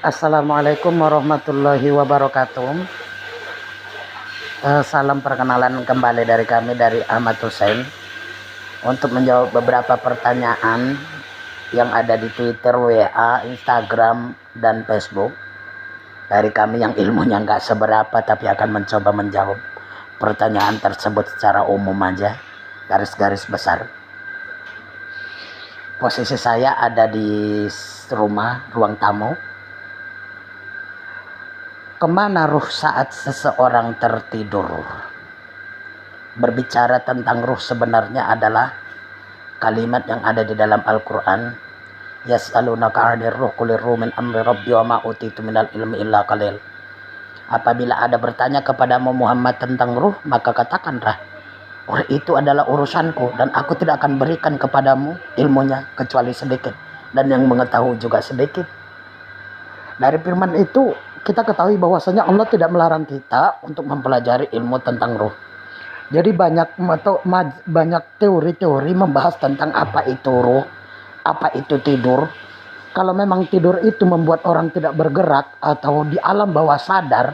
Assalamualaikum warahmatullahi wabarakatuh. Salam perkenalan kembali dari kami dari Ahmad Hussein untuk menjawab beberapa pertanyaan yang ada di Twitter, WA, Instagram, dan Facebook dari kami yang ilmunya nggak seberapa, tapi akan mencoba menjawab pertanyaan tersebut secara umum aja, garis-garis besar. Posisi saya ada di rumah, ruang tamu. Kemana ruh saat seseorang tertidur? Berbicara tentang ruh sebenarnya adalah kalimat yang ada di dalam Al-Quran. Yas'alunaka 'anir ruh qulir ruh min amri rabbi wa ma utitu minal ilmi illa qalil. Apabila ada bertanya kepadamu Muhammad tentang ruh, maka katakanlah, ruh itu adalah urusanku dan aku tidak akan berikan kepadamu ilmunya kecuali sedikit, dan yang mengetahui juga sedikit. Dari firman itu kita ketahui bahwasanya Allah tidak melarang kita untuk mempelajari ilmu tentang ruh. Jadi banyak teori-teori membahas tentang apa itu ruh, apa itu tidur. Kalau memang tidur itu membuat orang tidak bergerak atau di alam bawah sadar,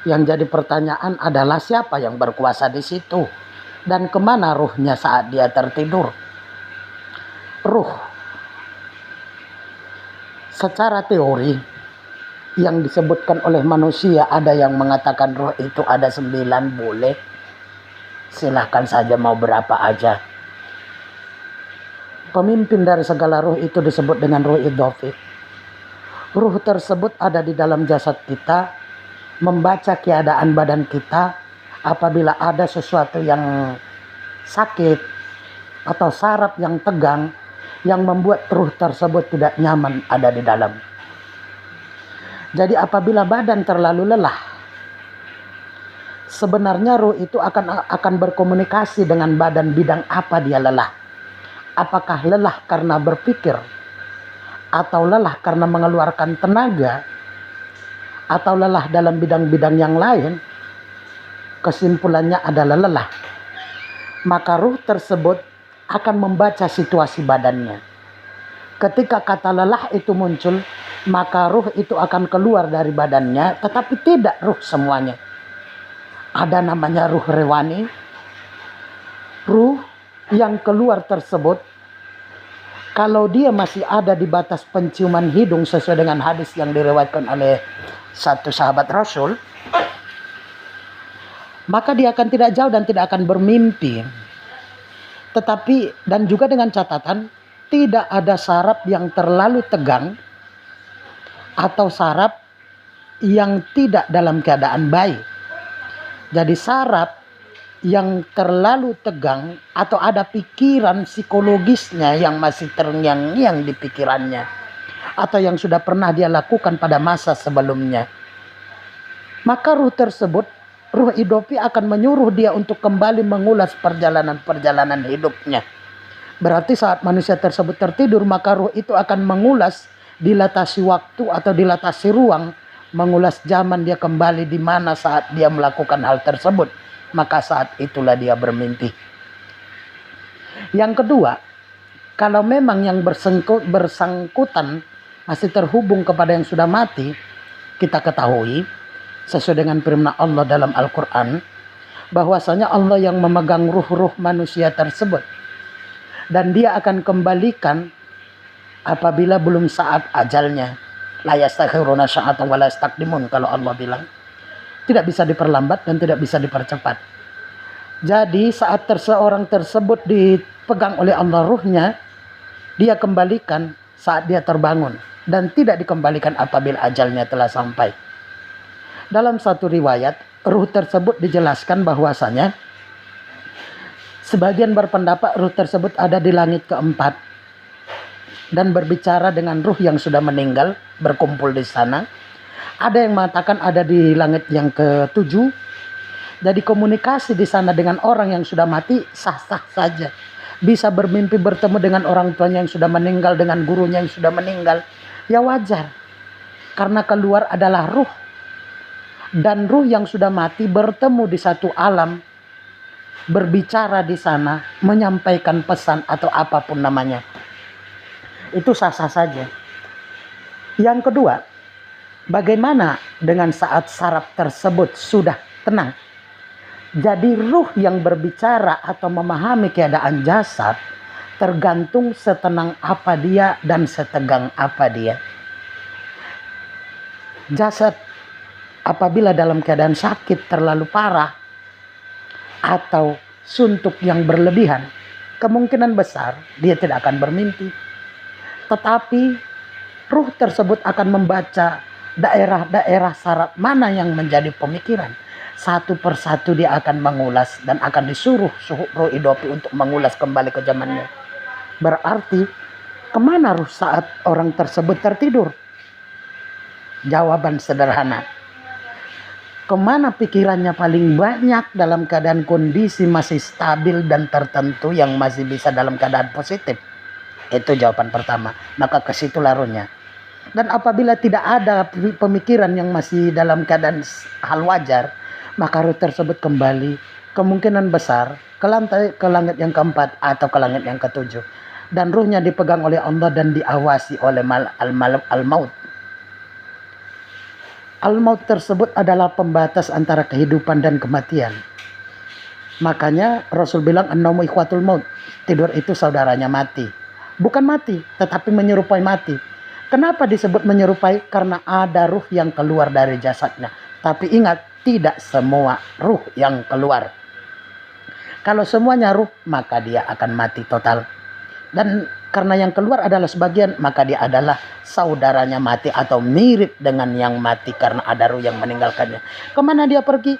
yang jadi pertanyaan adalah siapa yang berkuasa di situ dan kemana ruhnya saat dia tertidur. Ruh secara teori yang disebutkan oleh manusia, ada yang mengatakan ruh itu ada 9, boleh. Silahkan saja mau berapa aja. Pemimpin dari segala ruh itu disebut dengan ruh idhofi. Ruh tersebut ada di dalam jasad kita, membaca keadaan badan kita. Apabila ada sesuatu yang sakit atau saraf yang tegang yang membuat ruh tersebut tidak nyaman ada di dalam. Jadi apabila badan terlalu lelah, sebenarnya ruh itu akan berkomunikasi dengan badan bidang apa dia lelah. Apakah lelah karena berpikir, atau lelah karena mengeluarkan tenaga, atau lelah dalam bidang-bidang yang lain. Kesimpulannya adalah lelah. Maka ruh tersebut akan membaca situasi badannya. Ketika kata lelah itu muncul, maka ruh itu akan keluar dari badannya, tetapi tidak ruh semuanya. Ada namanya ruh rewani. Ruh yang keluar tersebut, kalau dia masih ada di batas penciuman hidung sesuai dengan hadis yang diriwayatkan oleh satu sahabat Rasul, maka dia akan tidak jauh dan tidak akan bermimpi. Tetapi, dan juga dengan catatan, tidak ada saraf yang terlalu tegang atau saraf yang tidak dalam keadaan baik. Jadi saraf yang terlalu tegang atau ada pikiran psikologisnya yang masih terngiang-ngiang di pikirannya, atau yang sudah pernah dia lakukan pada masa sebelumnya, maka ruh tersebut, ruh idhofi akan menyuruh dia untuk kembali mengulas perjalanan-perjalanan hidupnya. Berarti saat manusia tersebut tertidur, maka ruh itu akan mengulas, dilatasi waktu atau dilatasi ruang, mengulas zaman dia kembali di mana saat dia melakukan hal tersebut. Maka saat itulah dia bermimpi. Yang kedua, kalau memang yang bersangkutan masih terhubung kepada yang sudah mati, kita ketahui sesuai dengan firman Allah dalam Al-Quran, bahwasanya Allah yang memegang ruh-ruh manusia tersebut, dan dia akan kembalikan apabila belum saat ajalnya. La yastakhiruna sa'atan wa la yastaqdimun, kalau Allah bilang. Tidak bisa diperlambat dan tidak bisa dipercepat. Jadi saat seseorang tersebut dipegang oleh Allah ruhnya, dia kembalikan saat dia terbangun, dan tidak dikembalikan apabila ajalnya telah sampai. Dalam satu riwayat, ruh tersebut dijelaskan bahwasanya sebagian berpendapat ruh tersebut ada di langit keempat dan berbicara dengan ruh yang sudah meninggal, berkumpul di sana. Ada yang mengatakan ada di langit yang ke-7. Jadi komunikasi di sana dengan orang yang sudah mati sah-sah saja. Bisa bermimpi bertemu dengan orang tuanya yang sudah meninggal, dengan gurunya yang sudah meninggal. Ya wajar. Karena keluar adalah ruh. Dan ruh yang sudah mati bertemu di satu alam, berbicara di sana, menyampaikan pesan atau apapun namanya. Itu sah-sah saja. Yang kedua, bagaimana dengan saat saraf tersebut sudah tenang? Jadi ruh yang berbicara atau memahami keadaan jasad tergantung setenang apa dia dan setegang apa dia. Jasad apabila dalam keadaan sakit terlalu parah atau suntuk yang berlebihan, kemungkinan besar dia tidak akan bermimpi. Tetapi ruh tersebut akan membaca daerah-daerah saraf mana yang menjadi pemikiran. Satu persatu dia akan mengulas dan akan disuruh ruh idopi untuk mengulas kembali ke zamannya. Berarti kemana ruh saat orang tersebut tertidur? Jawaban sederhana. Kemana pikirannya paling banyak dalam keadaan kondisi masih stabil dan tertentu yang masih bisa dalam keadaan positif? Itu jawaban pertama. Maka ke situ larunya. Dan apabila tidak ada pemikiran yang masih dalam keadaan hal wajar, maka ruh tersebut kembali kemungkinan besar ke langit yang keempat atau ke langit yang ketujuh. Dan ruhnya dipegang oleh Allah dan diawasi oleh al-maut. Al-maut tersebut adalah pembatas antara kehidupan dan kematian. Makanya Rasul bilang an-naumu ikhwatul maut. Tidur itu saudaranya mati. Bukan mati, tetapi menyerupai mati. Kenapa disebut menyerupai? Karena ada ruh yang keluar dari jasadnya. Tapi ingat, tidak semua ruh yang keluar. Kalau semuanya ruh, maka dia akan mati total. Dan karena yang keluar adalah sebagian, maka dia adalah saudaranya mati atau mirip dengan yang mati karena ada ruh yang meninggalkannya. Kemana dia pergi?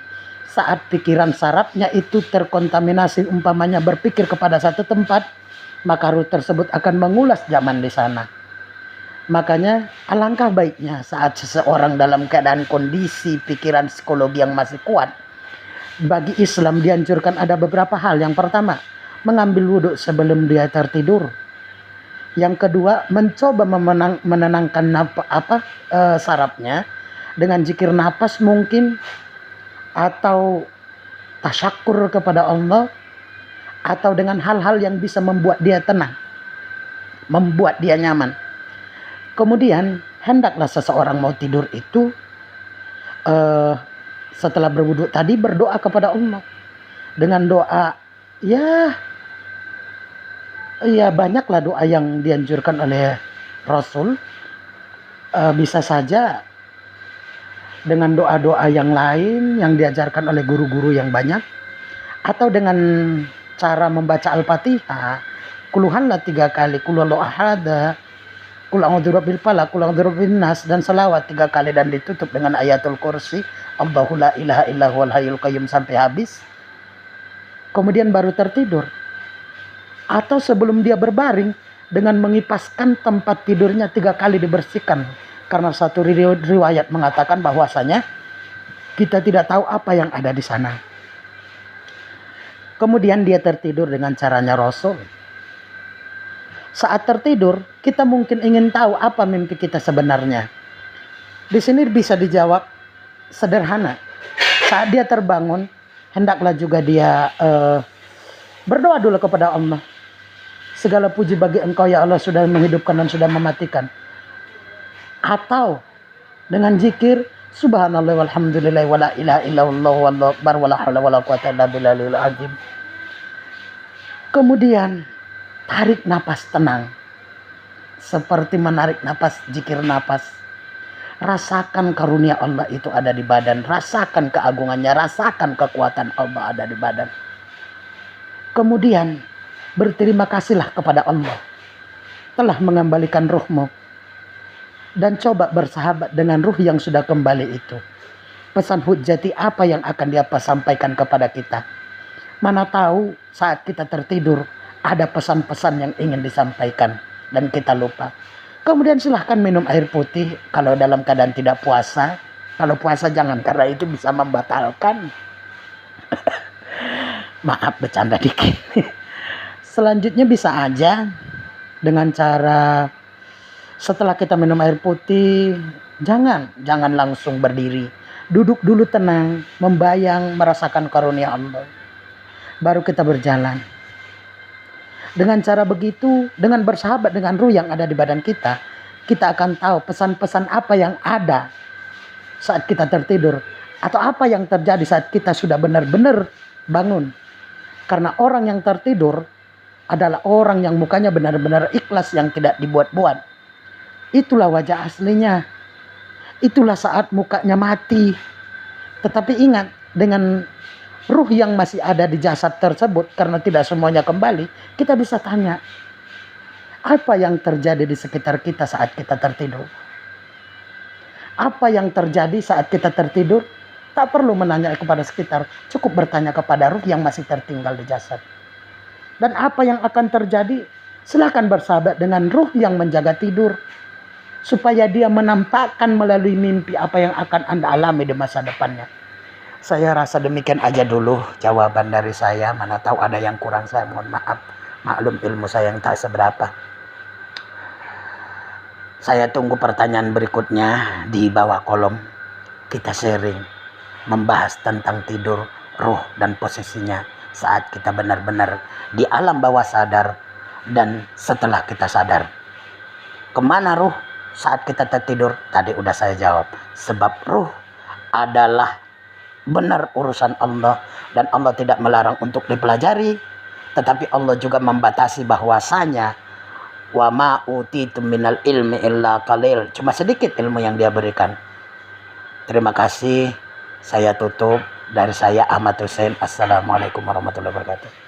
Saat pikiran sarafnya itu terkontaminasi, umpamanya berpikir kepada satu tempat, maka ruh tersebut akan mengulas zaman di sana. Makanya alangkah baiknya saat seseorang dalam keadaan kondisi pikiran psikologi yang masih kuat. Bagi Islam dianjurkan ada beberapa hal. Yang pertama, mengambil wudhu sebelum dia tertidur. Yang kedua, mencoba menenangkan sarafnya dengan zikir napas mungkin, atau tasyakur kepada Allah, atau dengan hal-hal yang bisa membuat dia tenang, membuat dia nyaman. Kemudian hendaklah seseorang mau tidur itu setelah berwudu tadi berdoa kepada Allah dengan doa ya banyaklah doa yang dianjurkan oleh Rasul. Bisa saja dengan doa-doa yang lain yang diajarkan oleh guru-guru yang banyak, atau dengan cara membaca Al-Fatihah, kuluhanlah 3 kali, kulullahu ahad, Qul a'udzu birabbil falaq, qul a'udzu birabbin nas, dan selawat 3 kali dan ditutup dengan ayatul kursi, Allahu la ilaha illa huwal hayyul qayyum sampai habis. Kemudian baru tertidur. Atau sebelum dia berbaring dengan mengipaskan tempat tidurnya 3 kali dibersihkan. Karena satu riwayat mengatakan bahwasanya kita tidak tahu apa yang ada di sana. Kemudian dia tertidur dengan caranya Rasul. Saat tertidur, kita mungkin ingin tahu apa mimpi kita sebenarnya. Di sini bisa dijawab sederhana. Saat dia terbangun, hendaklah juga dia berdoa dulu kepada Allah. Segala puji bagi Engkau ya Allah, sudah menghidupkan dan sudah mematikan. Atau dengan zikir subhanallah walhamdulillah wala ilaha illallah wallahu akbar wala haula wala quwata illa billahil azim. Kemudian tarik napas tenang. Seperti menarik napas, zikir napas. Rasakan karunia Allah itu ada di badan. Rasakan keagungannya, rasakan kekuatan Allah ada di badan. Kemudian berterima kasihlah kepada Allah telah mengembalikan ruhmu. Dan coba bersahabat dengan ruh yang sudah kembali itu. Pesan hujjati apa yang akan dia sampaikan kepada kita. Mana tahu saat kita tertidur ada pesan-pesan yang ingin disampaikan dan kita lupa. Kemudian silahkan minum air putih kalau dalam keadaan tidak puasa. Kalau puasa jangan, karena itu bisa membatalkan. Maaf bercanda dikit. Selanjutnya bisa aja dengan cara setelah kita minum air putih, jangan langsung berdiri. Duduk dulu tenang, membayang, merasakan karunia Allah. Baru kita berjalan. Dengan cara begitu, dengan bersahabat dengan ruh yang ada di badan kita, kita akan tahu pesan-pesan apa yang ada saat kita tertidur, atau apa yang terjadi saat kita sudah benar-benar bangun. Karena orang yang tertidur adalah orang yang mukanya benar-benar ikhlas, yang tidak dibuat-buat. Itulah wajah aslinya. Itulah saat mukanya mati. Tetapi ingat, dengan ruh yang masih ada di jasad tersebut, karena tidak semuanya kembali, kita bisa tanya, apa yang terjadi di sekitar kita saat kita tertidur? Apa yang terjadi saat kita tertidur? Tak perlu menanya kepada sekitar, cukup bertanya kepada ruh yang masih tertinggal di jasad. Dan apa yang akan terjadi? Silakan bersahabat dengan ruh yang menjaga tidur, supaya dia menampakkan melalui mimpi apa yang akan Anda alami di masa depannya. Saya rasa demikian aja dulu jawaban dari saya. Mana tahu ada yang kurang, saya mohon maaf. Maklum ilmu saya yang tak seberapa. Saya tunggu pertanyaan berikutnya di bawah kolom. Kita sharing, membahas tentang tidur, ruh dan posisinya saat kita benar-benar di alam bawah sadar dan setelah kita sadar. Kemana ruh saat kita tertidur? Tadi udah saya jawab. Sebab ruh adalah benar urusan Allah, dan Allah tidak melarang untuk dipelajari, tetapi Allah juga membatasi bahwasanya wa ma utitum minal ilmi illa qalil, cuma sedikit ilmu yang dia berikan. Terima kasih. Saya tutup. Dari saya Ahmad Hussein. Assalamualaikum warahmatullahi wabarakatuh.